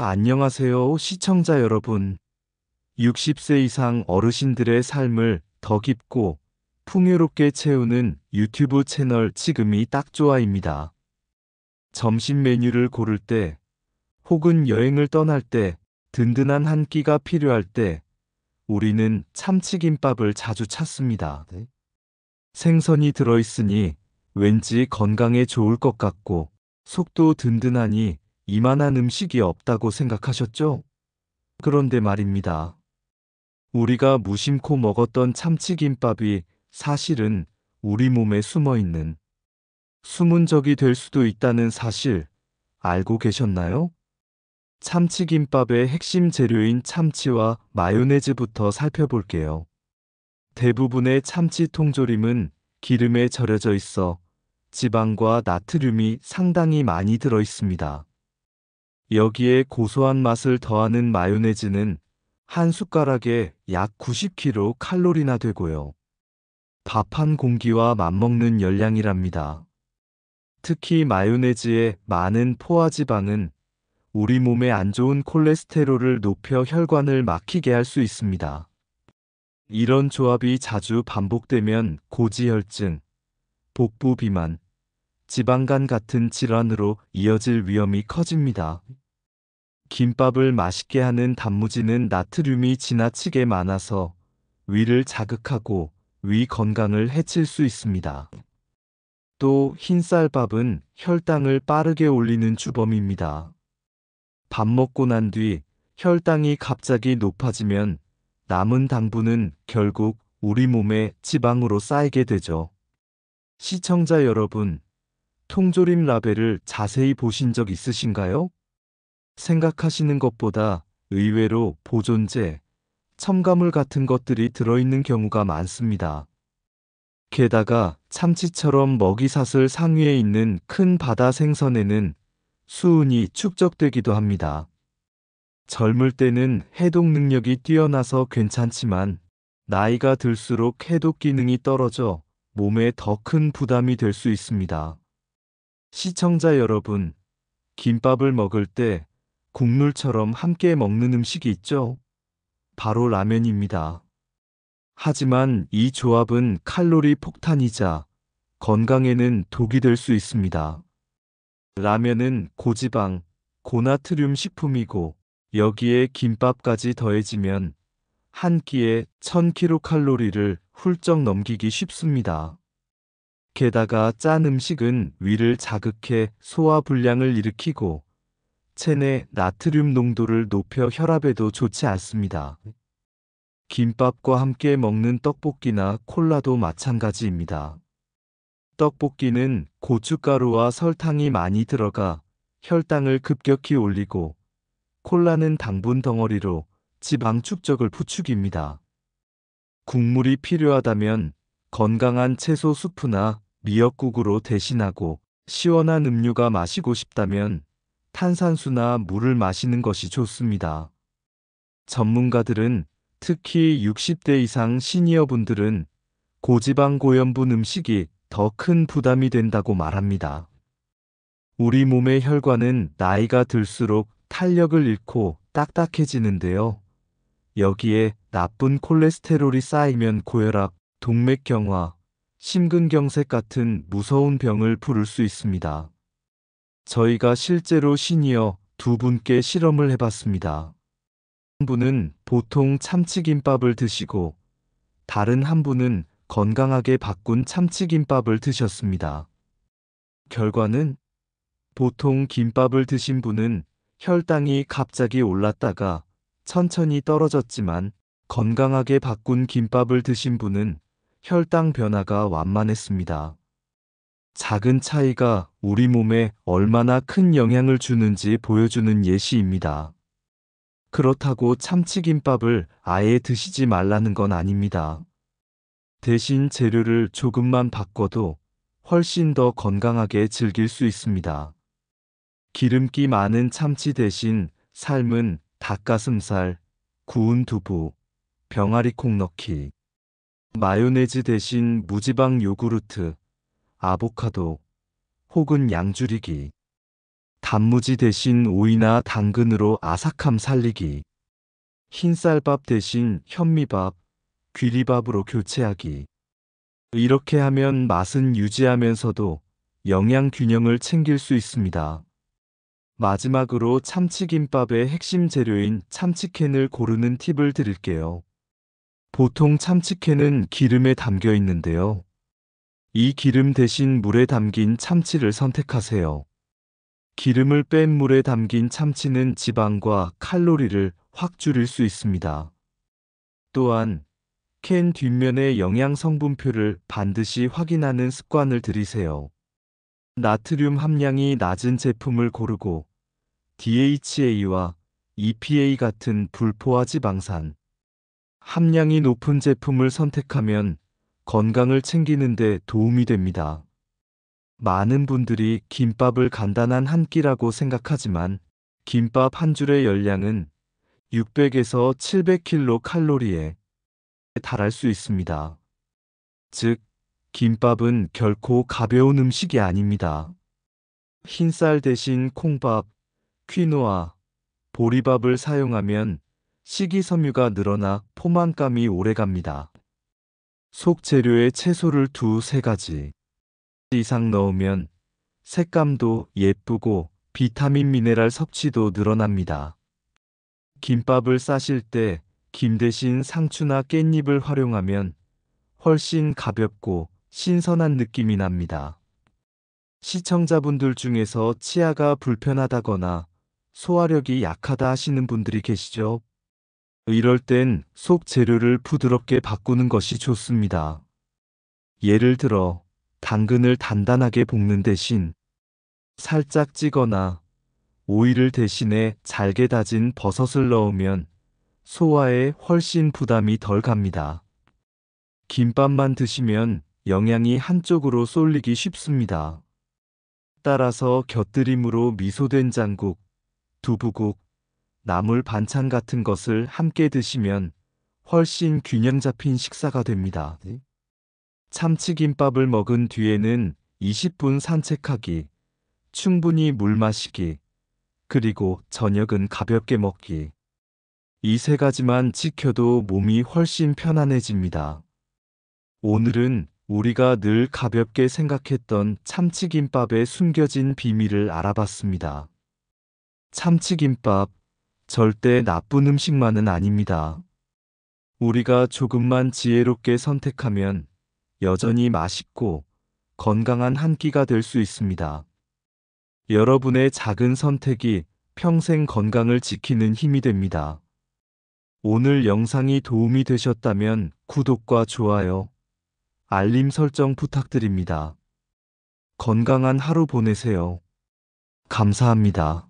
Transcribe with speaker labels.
Speaker 1: 안녕하세요, 시청자 여러분. 60세 이상 어르신들의 삶을 더 깊고 풍요롭게 채우는 유튜브 채널 지금이 딱 좋아입니다. 점심 메뉴를 고를 때, 혹은 여행을 떠날 때, 든든한 한 끼가 필요할 때, 우리는 참치김밥을 자주 찾습니다. 생선이 들어있으니 왠지 건강에 좋을 것 같고, 속도 든든하니 이만한 음식이 없다고 생각하셨죠? 그런데 말입니다. 우리가 무심코 먹었던 참치김밥이 사실은 우리 몸에 숨어 있는 숨은 적이 될 수도 있다는 사실 알고 계셨나요? 참치김밥의 핵심 재료인 참치와 마요네즈부터 살펴볼게요. 대부분의 참치 통조림은 기름에 절여져 있어 지방과 나트륨이 상당히 많이 들어 있습니다. 여기에 고소한 맛을 더하는 마요네즈는 한 숟가락에 약 90kcal 되고요. 밥 한 공기와 맞먹는 열량이랍니다. 특히 마요네즈의 많은 포화지방은 우리 몸에 안 좋은 콜레스테롤을 높여 혈관을 막히게 할 수 있습니다. 이런 조합이 자주 반복되면 고지혈증, 복부 비만, 지방간 같은 질환으로 이어질 위험이 커집니다. 김밥을 맛있게 하는 단무지는 나트륨이 지나치게 많아서 위를 자극하고 위 건강을 해칠 수 있습니다. 또 흰쌀밥은 혈당을 빠르게 올리는 주범입니다. 밥 먹고 난 뒤 혈당이 갑자기 높아지면 남은 당분은 결국 우리 몸에 지방으로 쌓이게 되죠. 시청자 여러분, 통조림 라벨을 자세히 보신 적 있으신가요? 생각하시는 것보다 의외로 보존제, 첨가물 같은 것들이 들어있는 경우가 많습니다. 게다가 참치처럼 먹이사슬 상위에 있는 큰 바다 생선에는 수은이 축적되기도 합니다. 젊을 때는 해독 능력이 뛰어나서 괜찮지만 나이가 들수록 해독 기능이 떨어져 몸에 더 큰 부담이 될 수 있습니다. 시청자 여러분, 김밥을 먹을 때 국물처럼 함께 먹는 음식이 있죠? 바로 라면입니다. 하지만 이 조합은 칼로리 폭탄이자 건강에는 독이 될 수 있습니다. 라면은 고지방, 고나트륨 식품이고 여기에 김밥까지 더해지면 한 끼에 1000kcal를 훌쩍 넘기기 쉽습니다. 게다가 짠 음식은 위를 자극해 소화불량을 일으키고 체내 나트륨 농도를 높여 혈압에도 좋지 않습니다. 김밥과 함께 먹는 떡볶이나 콜라도 마찬가지입니다. 떡볶이는 고춧가루와 설탕이 많이 들어가 혈당을 급격히 올리고 콜라는 당분 덩어리로 지방 축적을 부추깁니다. 국물이 필요하다면 건강한 채소 수프나 미역국으로 대신하고 시원한 음료가 마시고 싶다면 탄산수나 물을 마시는 것이 좋습니다. 전문가들은 특히 60대 이상 시니어분들은 고지방 고염분 음식이 더 큰 부담이 된다고 말합니다. 우리 몸의 혈관은 나이가 들수록 탄력을 잃고 딱딱해지는데요. 여기에 나쁜 콜레스테롤이 쌓이면 고혈압, 동맥경화, 심근경색 같은 무서운 병을 부를 수 있습니다. 저희가 실제로 시니어 두 분께 실험을 해봤습니다. 한 분은 보통 참치김밥을 드시고 다른 한 분은 건강하게 바꾼 참치김밥을 드셨습니다. 결과는 보통 김밥을 드신 분은 혈당이 갑자기 올랐다가 천천히 떨어졌지만 건강하게 바꾼 김밥을 드신 분은 혈당 변화가 완만했습니다. 작은 차이가 우리 몸에 얼마나 큰 영향을 주는지 보여주는 예시입니다. 그렇다고 참치김밥을 아예 드시지 말라는 건 아닙니다. 대신 재료를 조금만 바꿔도 훨씬 더 건강하게 즐길 수 있습니다. 기름기 많은 참치 대신 삶은 닭가슴살, 구운 두부, 병아리콩 넣기, 마요네즈 대신 무지방 요구르트, 아보카도 혹은 양줄이기, 단무지 대신 오이나 당근으로 아삭함 살리기. 흰쌀밥 대신 현미밥, 귀리밥으로 교체하기. 이렇게 하면 맛은 유지하면서도 영양 균형을 챙길 수 있습니다. 마지막으로 참치김밥의 핵심 재료인 참치캔을 고르는 팁을 드릴게요. 보통 참치캔은 기름에 담겨 있는데요. 이 기름 대신 물에 담긴 참치를 선택하세요. 기름을 뺀 물에 담긴 참치는 지방과 칼로리를 확 줄일 수 있습니다. 또한 캔 뒷면의 영양 성분표를 반드시 확인하는 습관을 들이세요. 나트륨 함량이 낮은 제품을 고르고 DHA와 EPA 같은 불포화 지방산 함량이 높은 제품을 선택하면 건강을 챙기는 데 도움이 됩니다. 많은 분들이 김밥을 간단한 한 끼라고 생각하지만 김밥 한 줄의 열량은 600에서 700kcal에 달할 수 있습니다. 즉, 김밥은 결코 가벼운 음식이 아닙니다. 흰쌀 대신 콩밥, 퀴노아, 보리밥을 사용하면 식이섬유가 늘어나 포만감이 오래갑니다. 속 재료에 채소를 두세 가지 이상 넣으면 색감도 예쁘고 비타민 미네랄 섭취도 늘어납니다. 김밥을 싸실 때 김 대신 상추나 깻잎을 활용하면 훨씬 가볍고 신선한 느낌이 납니다. 시청자분들 중에서 치아가 불편하다거나 소화력이 약하다 하시는 분들이 계시죠? 이럴 땐 속 재료를 부드럽게 바꾸는 것이 좋습니다. 예를 들어 당근을 단단하게 볶는 대신 살짝 찌거나 오이를 대신에 잘게 다진 버섯을 넣으면 소화에 훨씬 부담이 덜 갑니다. 김밥만 드시면 영양이 한쪽으로 쏠리기 쉽습니다. 따라서 곁들임으로 미소된장국, 두부국, 나물 반찬 같은 것을 함께 드시면 훨씬 균형 잡힌 식사가 됩니다. 참치김밥을 먹은 뒤에는 20분 산책하기, 충분히 물 마시기, 그리고 저녁은 가볍게 먹기. 이 세 가지만 지켜도 몸이 훨씬 편안해집니다. 오늘은 우리가 늘 가볍게 생각했던 참치김밥의 숨겨진 비밀을 알아봤습니다. 참치김밥, 절대 나쁜 음식만은 아닙니다. 우리가 조금만 지혜롭게 선택하면 여전히 맛있고 건강한 한 끼가 될 수 있습니다. 여러분의 작은 선택이 평생 건강을 지키는 힘이 됩니다. 오늘 영상이 도움이 되셨다면 구독과 좋아요, 알림 설정 부탁드립니다. 건강한 하루 보내세요. 감사합니다.